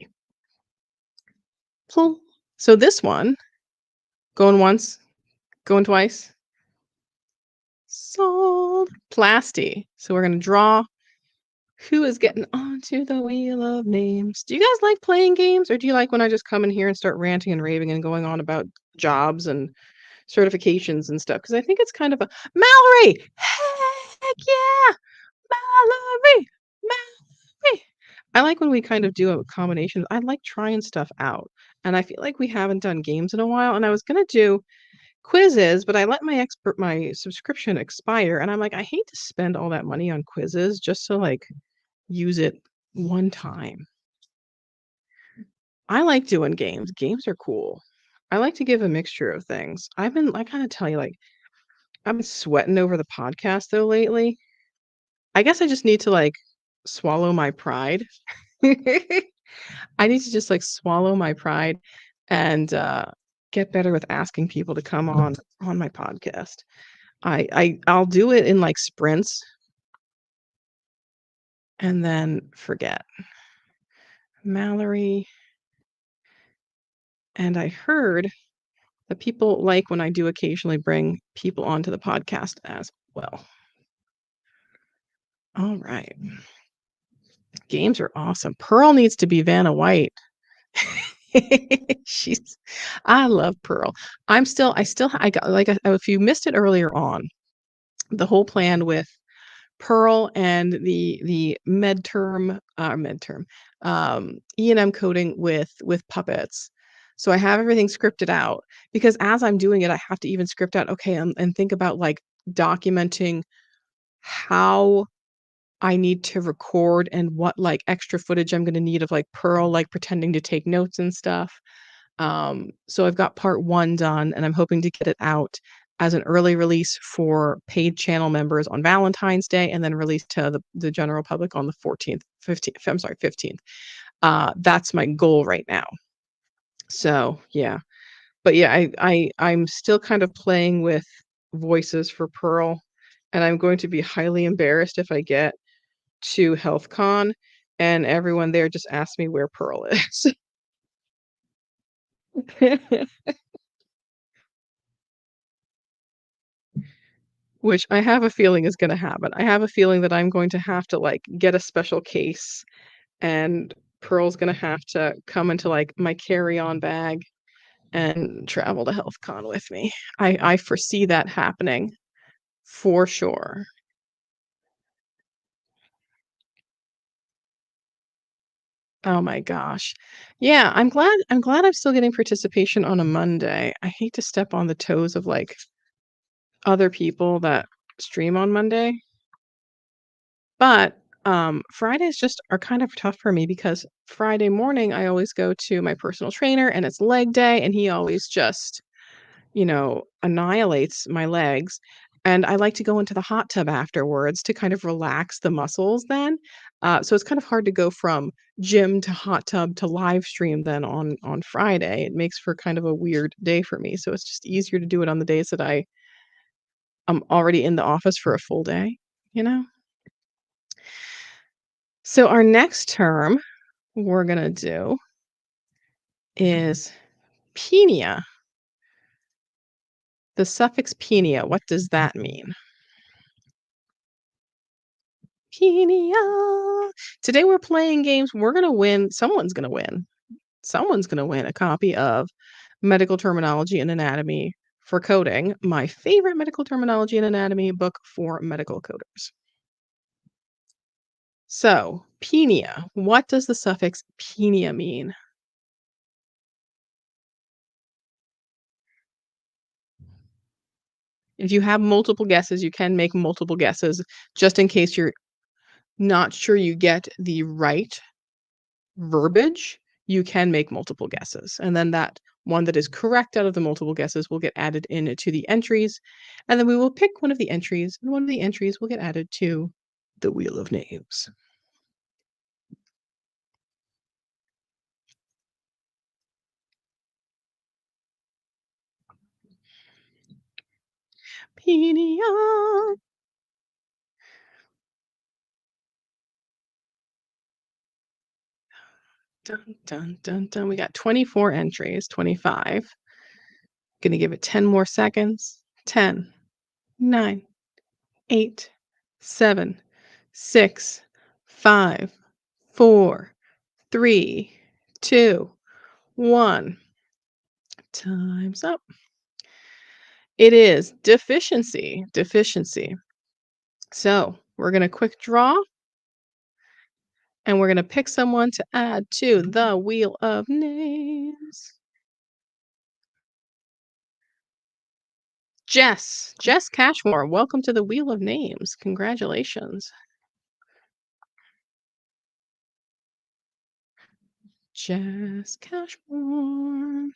A: Cool. So this one, going once, going twice. Sold. Plasty. So we're going to draw who is getting onto the wheel of names. Do you guys like playing games or do you like when I just come in here and start ranting and raving and going on about jobs and certifications and stuff? Because I think it's kind of a Mallory. Heck yeah, Mallory. Mallory. I like when we kind of do a combination. I like trying stuff out. And I feel like we haven't done games in a while. And I was gonna do quizzes, but I let my subscription expire, and I'm like, I hate to spend all that money on quizzes just to like use it one time. I like doing games. Games are cool. I like to give a mixture of things. I gotta tell you, like, I've been sweating over the podcast though lately. I guess I just need to like swallow my pride. I need to just like swallow my pride and get better with asking people to come on my podcast. I'll do it in like sprints and then forget. Mallory, and I heard that people like when I do occasionally bring people onto the podcast as well. All right. Games are awesome. Pearl needs to be Vanna White. She's I love Pearl. I got like if you missed it earlier on, the whole plan with Pearl and the medterm E&M coding with puppets. So I have everything scripted out because as I'm doing it, I have to even script out, okay, and think about like documenting how I need to record and what like extra footage I'm going to need of like Pearl like pretending to take notes and stuff. So I've got part 1 done and I'm hoping to get it out as an early release for paid channel members on Valentine's Day and then released to the general public on the 14th, 15th, I'm sorry, 15th. That's my goal right now. So, yeah. But yeah, I'm still kind of playing with voices for Pearl, and I'm going to be highly embarrassed if I get to HealthCon and everyone there just asks me where Pearl is. Which I have a feeling is gonna happen. I have a feeling that I'm going to have to, like, get a special case, and Pearl's gonna have to come into, like, my carry-on bag and travel to HealthCon with me. I foresee that happening for sure. Oh my gosh. Yeah, I'm glad I'm still getting participation on a Monday. I hate to step on the toes of, like, other people that stream on Monday, but, Fridays just are kind of tough for me because Friday morning, I always go to my personal trainer, and it's leg day, and he always just, annihilates my legs, and I like to go into the hot tub afterwards to kind of relax the muscles then. So it's kind of hard to go from gym to hot tub to live stream then on Friday. It makes for kind of a weird day for me, so it's just easier to do it on the days that I'm already in the office for a full day, you know? So our next term we're gonna do is "penia." The suffix "penia," what does that mean? Penia. Today we're playing games. We're gonna win. Someone's gonna win. Someone's gonna win a copy of Medical Terminology and Anatomy for Coding, my favorite medical terminology and anatomy book for medical coders. So, penia. What does the suffix penia mean? If you have multiple guesses, you can make multiple guesses just in case you're not sure you get the right verbiage, you can make multiple guesses. And then that one that is correct out of the multiple guesses will get added into the entries. And then we will pick one of the entries, and one of the entries will get added to the Wheel of Names. Penia. Dun, dun, dun, dun. We got 24 entries, 25. Gonna give it 10 more seconds. 10, 9, 8, 7, 6, 5, 4, 3, 2, 1. Time's up. It is deficiency, deficiency. So we're gonna quick draw, and we're gonna pick someone to add to the Wheel of Names. Jess Cashmore, welcome to the Wheel of Names. Congratulations. Jess Cashmore.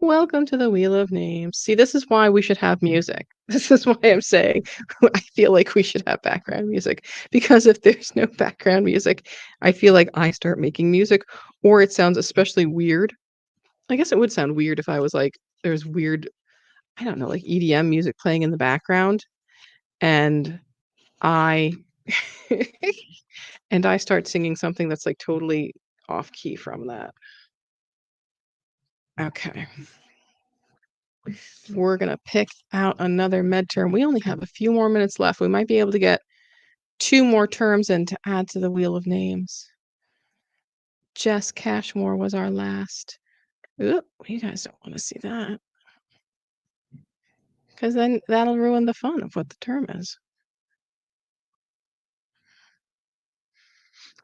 A: Welcome to the Wheel of Names. See, this is why we should have music. This is why I'm saying I feel like we should have background music, because if there's no background music, I feel like I start making music, or it sounds especially weird. I guess it would sound weird if I was like, there's weird, I don't know, like EDM music playing in the background, and I and I start singing something that's like totally off key from that. Okay. We're gonna pick out another med term. We only have a few more minutes left. We might be able to get 2 more terms in to add to the Wheel of Names. Jess Cashmore was our last. Oop, you guys don't wanna see that, because then that'll ruin the fun of what the term is.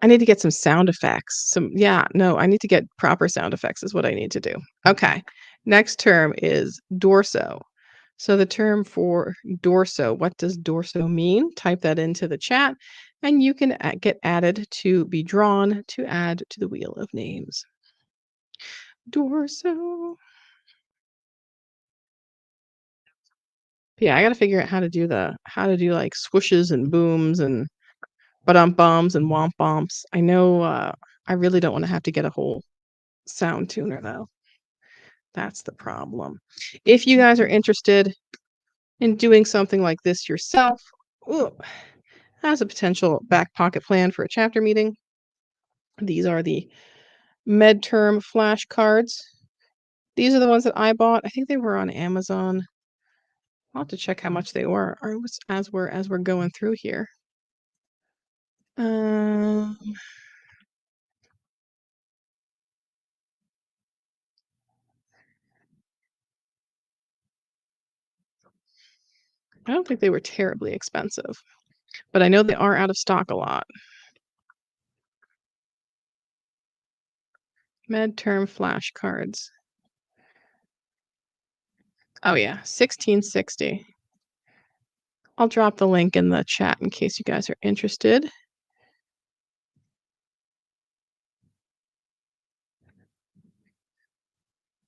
A: I need to get some sound effects. I need to get proper sound effects is what I need to do. Okay. Next term is dorso. So the term for dorso, what does dorso mean? Type that into the chat, and you can get added to be drawn to add to the Wheel of Names. Dorso. Yeah, I gotta figure out how to do like swooshes and booms and ba-dum-bums and womp-bomps. I know, I really don't wanna have to get a whole sound tuner, though. That's the problem. If you guys are interested in doing something like this yourself, ooh, as a potential back pocket plan for a chapter meeting, these are the midterm flashcards. These are the ones that I bought. I think they were on Amazon. I'll have to check how much they were or as we're going through here. Um, I don't think they were terribly expensive, but I know they are out of stock a lot. Midterm flashcards. Oh yeah, 1660. I'll drop the link in the chat in case you guys are interested.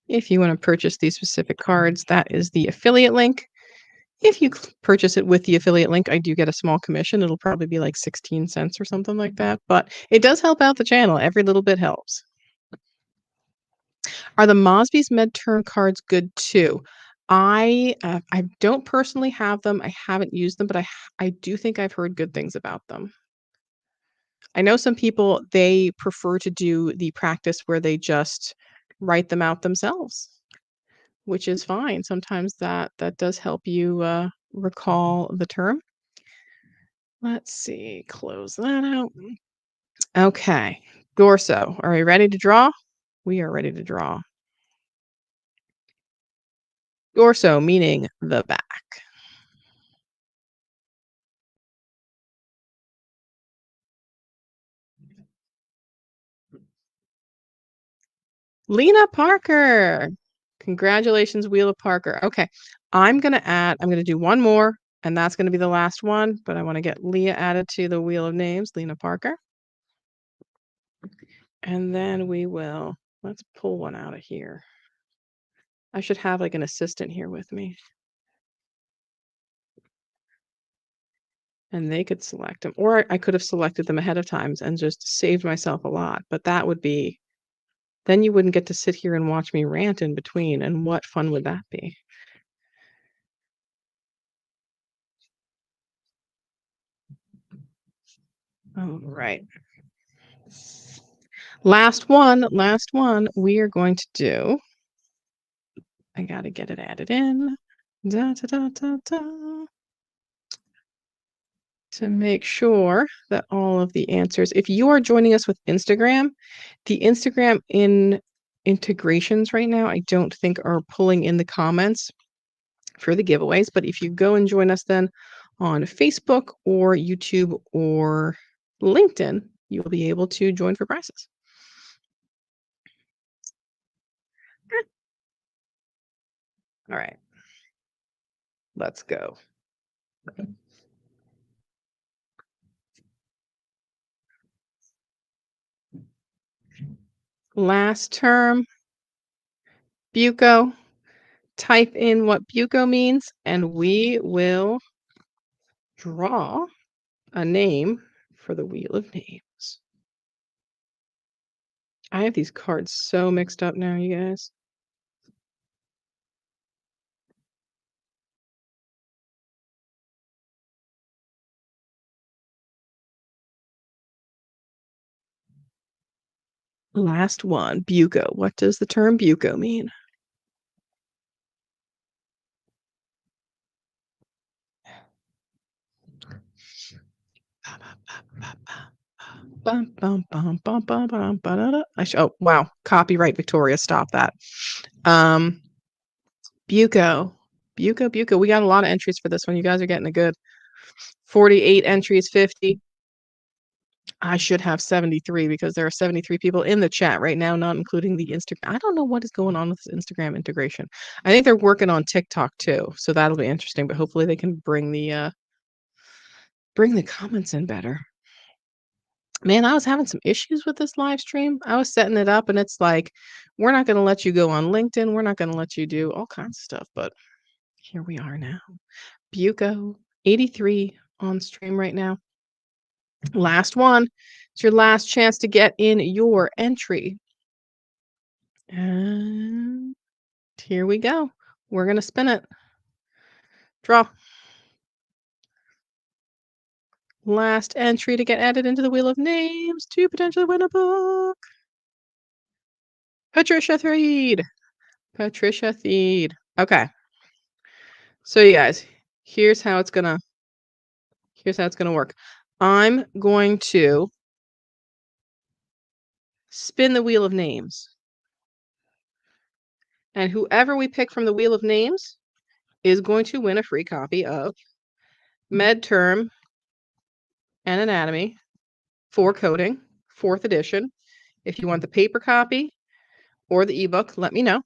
A: If you want to purchase these specific cards, that is the affiliate link. If you purchase it with the affiliate link, I do get a small commission. It'll probably be like 16 cents or something like that, but it does help out the channel. Every little bit helps. Are the Mosby's midterm cards good too? I don't personally have them. I haven't used them, but I do think I've heard good things about them. I know some people, they prefer to do the practice where they just write them out themselves, which is fine. Sometimes that does help you recall the term. Let's see, close that out. Okay, Dorso, are we ready to draw? We are ready to draw. Dorso meaning the back. Lena Parker. Congratulations, Wheel of Parker. Okay, I'm gonna do one more, and that's gonna be the last one, but I want to get Leah added to the Wheel of Names, Lena Parker. And then let's pull one out of here. I should have like an assistant here with me. And they could select them, or I could have selected them ahead of time and just saved myself a lot, but that would be, then you wouldn't get to sit here and watch me rant in between, and what fun would that be? All right. Last one we are going to do. I gotta get it added in. Da, da, da, da, da. To make sure that all of the answers, if you are joining us with Instagram, the Instagram integrations right now, I don't think are pulling in the comments for the giveaways, but if you go and join us then on Facebook or YouTube or LinkedIn, you'll be able to join for prizes. All right, let's go. Last term, Buco. Type in what Buco means, and we will draw a name for the Wheel of Names. I have these cards so mixed up now, you guys. Last one, Buco. What does the term Buco mean? Oh, wow. Copyright Victoria, stop that. Buco. Buco. We got a lot of entries for this one. You guys are getting a good 48 entries, 50. I should have 73 because there are 73 people in the chat right now, not including the Instagram. I don't know what is going on with this Instagram integration. I think they're working on TikTok too, so that'll be interesting, but hopefully they can bring the comments in better. Man, I was having some issues with this live stream. I was setting it up and it's like, we're not going to let you go on LinkedIn. We're not going to let you do all kinds of stuff, but Here we are now. Buco 83 on stream right now. Last one. It's your last chance to get in your entry. And here we go. We're going to spin it. Draw. Last entry to get added into the Wheel of Names to potentially win a book. Patricia Threed. Patricia Threed. Okay. So you guys, here's how it's gonna work. I'm going to spin the Wheel of Names. And whoever we pick from the Wheel of Names is going to win a free copy of Medterm and Anatomy for Coding, 4th edition. If you want the paper copy or the ebook, let me know.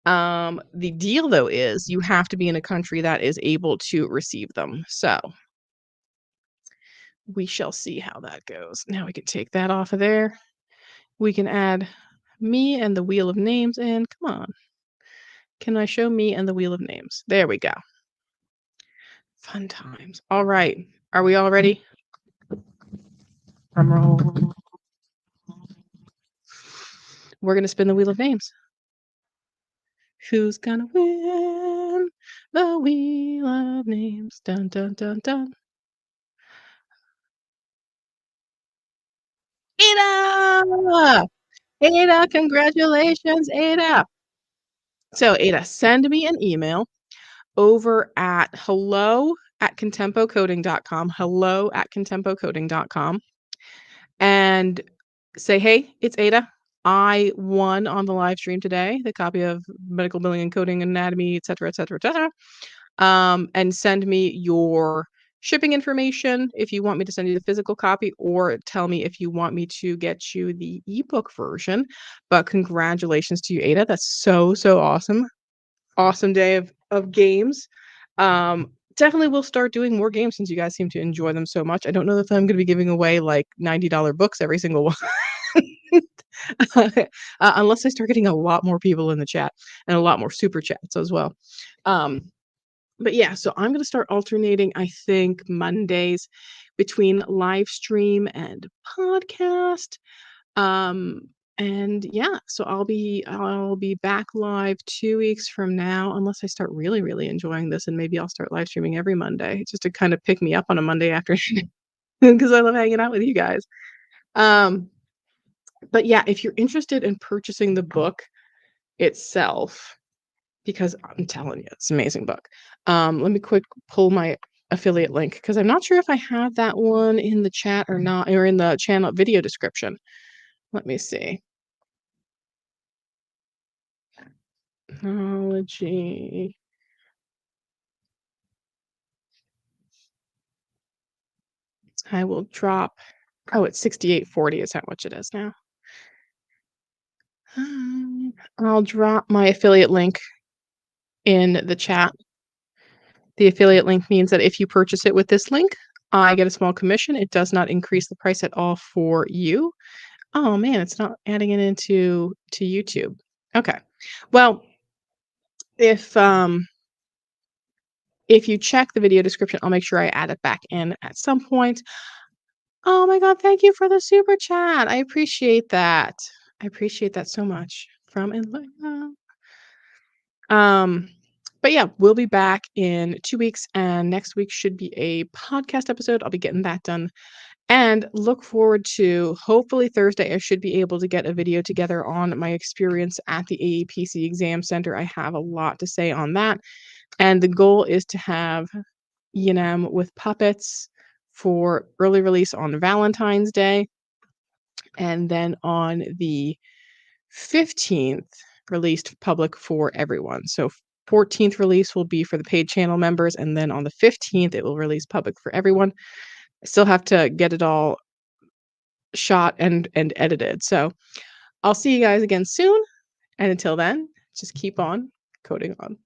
A: The deal, though, is you have to be in a country that is able to receive them. So we shall see how that goes. Now we can take that off of there. We can add me and the Wheel of Names in. Come on. Can I show me and the Wheel of Names? There we go. Fun times. All right. Are we all ready? Drum roll. We're going to spin the Wheel of Names. Who's gonna win the Wheel of Names? Dun, dun, dun, dun. Ada! Ada, congratulations, Ada. So, Ada, send me an email over at hello@contempocoding.com, hello@contempocoding.com, and say, hey, it's Ada. I won on the live stream today, the copy of Medical Billing and Coding Anatomy, et cetera, et cetera, et cetera. And send me your shipping information if you want me to send you the physical copy, or tell me if you want me to get you the ebook version. But congratulations to you, Ada. That's so, so awesome. Awesome day of games. Definitely we'll start doing more games since you guys seem to enjoy them so much. I don't know if I'm going to be giving away like $90 books every single one. Unless I start getting a lot more people in the chat and a lot more super chats as well. But yeah, so I'm going to start alternating, I think, Mondays between live stream and podcast. And yeah, so I'll be back live 2 weeks from now, unless I start really, really enjoying this, and maybe I'll start live streaming every Monday just to kind of pick me up on a Monday afternoon because I love hanging out with you guys. But yeah, if you're interested in purchasing the book itself, because I'm telling you, it's an amazing book. Let me quick pull my affiliate link because I'm not sure if I have that one in the chat or not, or in the channel video description. Let me see. Technology. I will drop. Oh, it's 68.40 is how much it is now. I'll drop my affiliate link in the chat. The affiliate link means that if you purchase it with this link, I get a small commission. It does not increase the price at all for you. Oh man, it's not adding it into YouTube. Okay. Well, if you check the video description, I'll make sure I add it back in at some point. Oh my God, thank you for the super chat. I appreciate that. I appreciate that so much from Atlanta. But yeah, we'll be back in 2 weeks, and next week should be a podcast episode. I'll be getting that done. And look forward to, hopefully Thursday, I should be able to get a video together on my experience at the AAPC Exam Center. I have a lot to say on that. And the goal is to have E&M with puppets for early release on Valentine's Day. And then on the 15th, released public for everyone. So 14th release will be for the paid channel members. And then on the 15th, it will release public for everyone. I still have to get it all shot and edited. So I'll see you guys again soon. And until then, just keep on coding on.